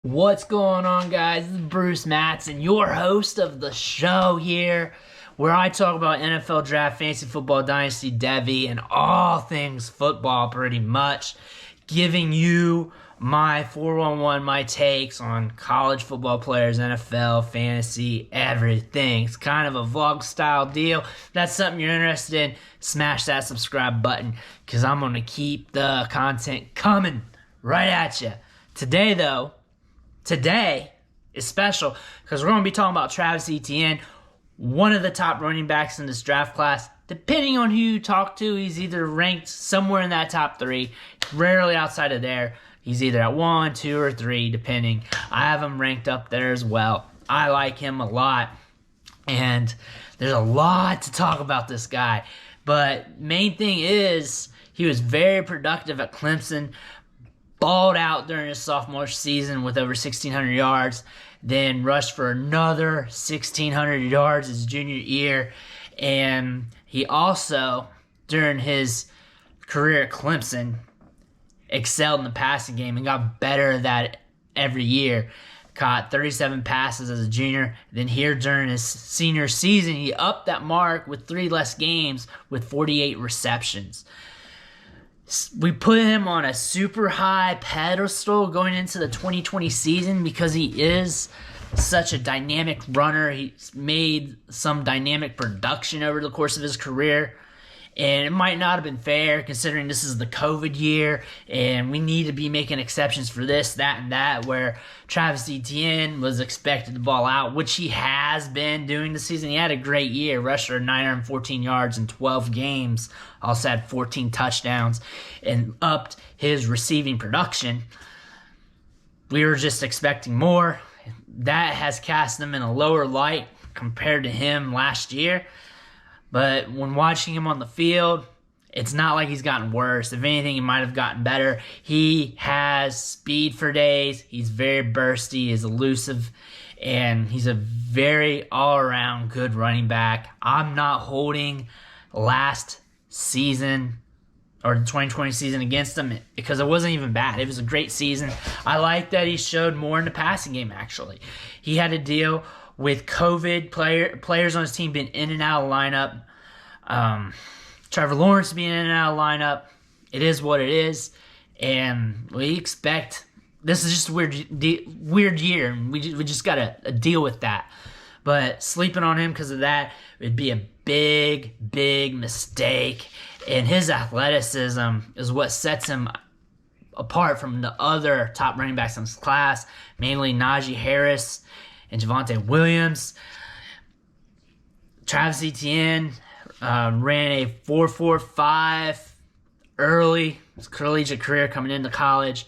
What's going on, guys? This is Bruce Matson, your host of the show here, where I talk about NFL draft, fantasy football, dynasty, Devy, and all things football pretty much, giving you my 411, my takes on college football players, NFL, fantasy, everything. It's kind of a vlog style deal. If that's something you're interested in, smash that subscribe button, because I'm going to keep the content coming right at you. Today is special because we're going to be talking about Travis Etienne, one of the top running backs in this draft class. Depending on who you talk to, he's either ranked somewhere in that top three, rarely outside of there. He's either at 1, 2, or 3, depending. I have him ranked up there as well. I like him a lot, and there's a lot to talk about this guy. But main thing is he was very productive at Clemson, balled out during his sophomore season with over 1,600 yards, then rushed for another 1,600 yards his junior year. And he also, during his career at Clemson, excelled in the passing game and got better at that every year. Caught 37 passes as a junior. Then here during his senior season, he upped that mark with 3 less games with 48 receptions. We put him on a super high pedestal going into the 2020 season because he is such a dynamic runner. He's made some dynamic production over the course of his career. And it might not have been fair considering this is the COVID year and we need to be making exceptions for this, that, and that, where Travis Etienne was expected to ball out, which he has been doing this season. He had a great year, rushed for 914 yards in 12 games, also had 14 touchdowns, and upped his receiving production. We were just expecting more. That has cast him in a lower light compared to him last year. But when watching him on the field, it's not like he's gotten worse. If anything, he might have gotten better. He has speed for days. He's very bursty. He's elusive. And he's a very all-around good running back. I'm not holding last season or the 2020 season against him because it wasn't even bad. It was a great season. I like that he showed more in the passing game, actually. He had to deal with COVID, players on his team being in and out of lineup, Trevor Lawrence being in and out of lineup. It is what it is, and we expect this is just a weird year, and we just got to deal with that. But sleeping on him because of that would be a big mistake, and his athleticism is what sets him apart from the other top running backs in this class, mainly Najee Harris and Javonte Williams. Travis Etienne ran a 4.45 early, his collegiate career coming into college.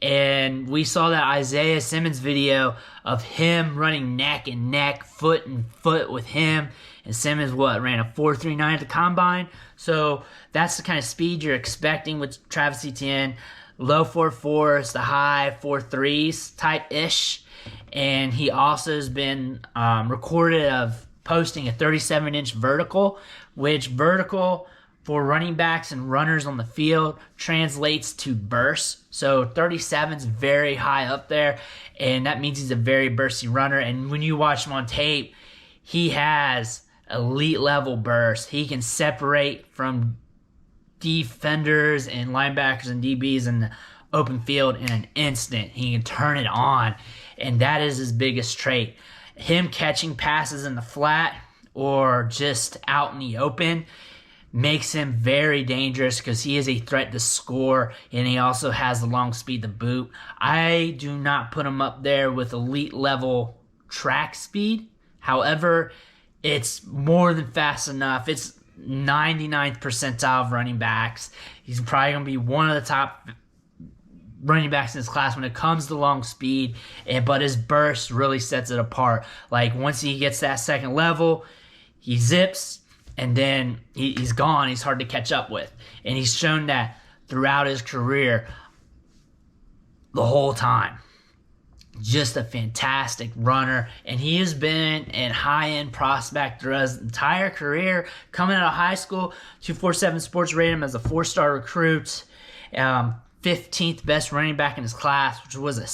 And we saw that Isaiah Simmons video of him running neck and neck, foot and foot with him. And Simmons, ran a 4.39 at the combine. So that's the kind of speed you're expecting with Travis Etienne. Low 4.4s, the high 4.3s type-ish. And he also has been recorded of posting a 37-inch vertical, which vertical for running backs and runners on the field translates to burst. So 37's very high up there, and that means he's a very bursty runner. And when you watch him on tape, he has elite level burst. He can separate from defenders and linebackers and DBs in the open field in an instant. He can turn it on, and that is his biggest trait. Him catching passes in the flat or just out in the open makes him very dangerous because he is a threat to score, and he also has the long speed to boot. I do not put him up there with elite level track speed. However, it's more than fast enough. It's 99th percentile of running backs. He's probably going to be one of the top running backs in this class when it comes to long speed, but his burst really sets it apart. Like, once he gets that second level, he zips, and then he's gone. He's hard to catch up with. And he's shown that throughout his career the whole time. Just a fantastic runner, and he has been a high-end prospect throughout his entire career. Coming out of high school, 247 Sports rated him as a 4-star recruit. 15th best running back in his class, which was a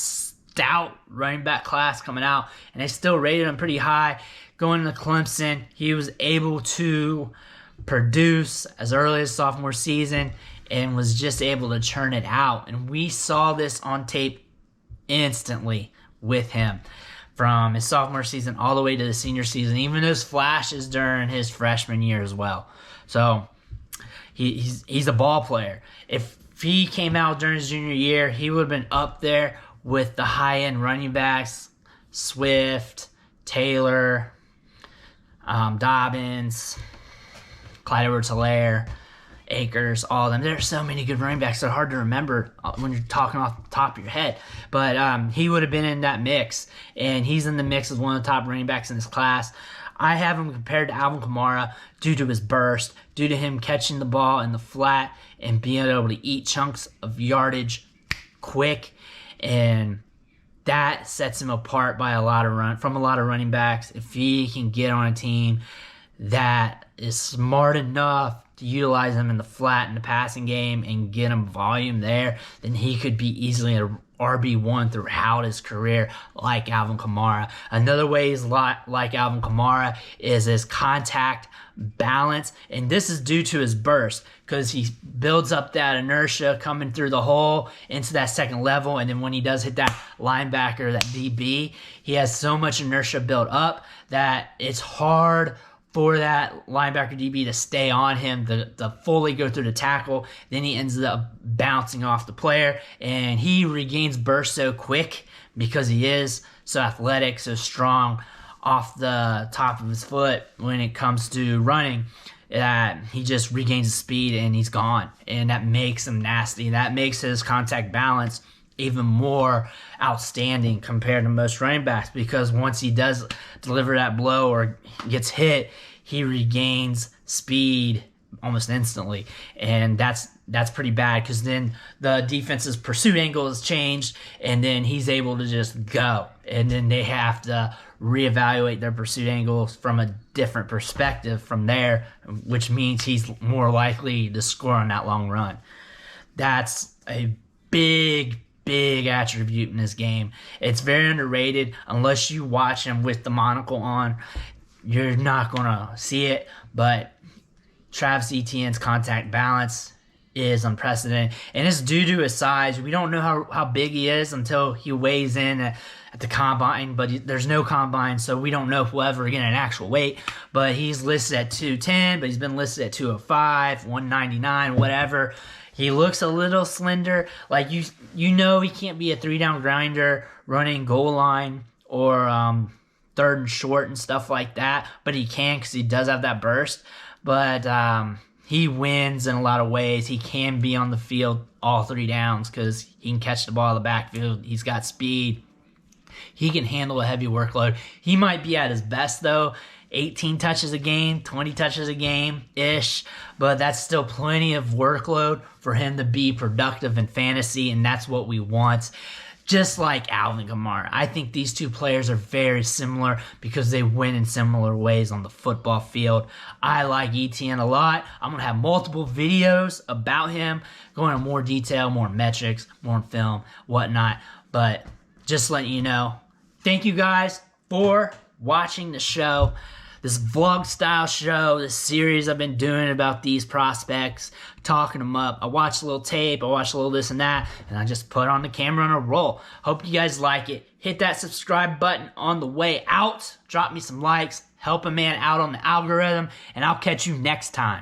stout running back class coming out, and they still rated him pretty high. Going to Clemson, he was able to produce as early as sophomore season and was just able to churn it out. And we saw this on tape instantly with him from his sophomore season all the way to the senior season, even those flashes during his freshman year as well. So he's a ball player. If he came out during his junior year, he would have been up there with the high-end running backs, Swift, Taylor, Dobbins, Clyde Edwards-Helaire, Akers, all of them. There are so many good running backs. They're hard to remember when you're talking off the top of your head. But he would have been in that mix, and he's in the mix as one of the top running backs in his class. I have him compared to Alvin Kamara due to his burst, due to him catching the ball in the flat and being able to eat chunks of yardage quick, and that sets him apart by from a lot of running backs. If he can get on a team that is smart enough to utilize him in the flat in the passing game and get him volume there, then he could be easily an RB1 throughout his career like Alvin Kamara. Another way he's like Alvin Kamara is his contact balance, and this is due to his burst because he builds up that inertia coming through the hole into that second level, and then when he does hit that linebacker, that DB, he has so much inertia built up that it's hard for that linebacker DB to stay on him, to fully go through the tackle. Then he ends up bouncing off the player, and he regains burst so quick because he is so athletic, so strong off the top of his foot when it comes to running, that he just regains his speed and he's gone. And that makes him nasty. That makes his contact balance even more outstanding compared to most running backs, because once he does deliver that blow or gets hit, he regains speed almost instantly, and that's pretty bad because then the defense's pursuit angle has changed, and then he's able to just go, and then they have to reevaluate their pursuit angles from a different perspective from there, which means he's more likely to score on that long run. That's a big attribute in this game. It's very underrated. Unless you watch him with the monocle on, you're not going to see it, but Travis Etienne's contact balance is unprecedented, and it's due to his size. We don't know how big he is until he weighs in at the combine, but there's no combine, so we don't know if we'll ever get an actual weight. But he's listed at 210, but he's been listed at 205, 199, whatever. He looks a little slender. Like, you know he can't be a 3-down grinder running goal line or third and short and stuff like that, but he can because he does have that burst. But he wins in a lot of ways. He can be on the field all 3 downs because he can catch the ball in the backfield. He's got speed. He can handle a heavy workload. He might be at his best, though, 18 touches a game, 20 touches a game-ish, but that's still plenty of workload for him to be productive in fantasy, and that's what we want. Just like Alvin Kamara. I think these two players are very similar because they win in similar ways on the football field. I like Etienne a lot. I'm going to have multiple videos about him, going into more detail, more metrics, more film, whatnot. But just letting you know, thank you guys for watching the show. This vlog-style show, this series I've been doing about these prospects, talking them up. I watched a little tape, I watched a little this and that, and I just put on the camera on a roll. Hope you guys like it. Hit that subscribe button on the way out. Drop me some likes. Help a man out on the algorithm, and I'll catch you next time.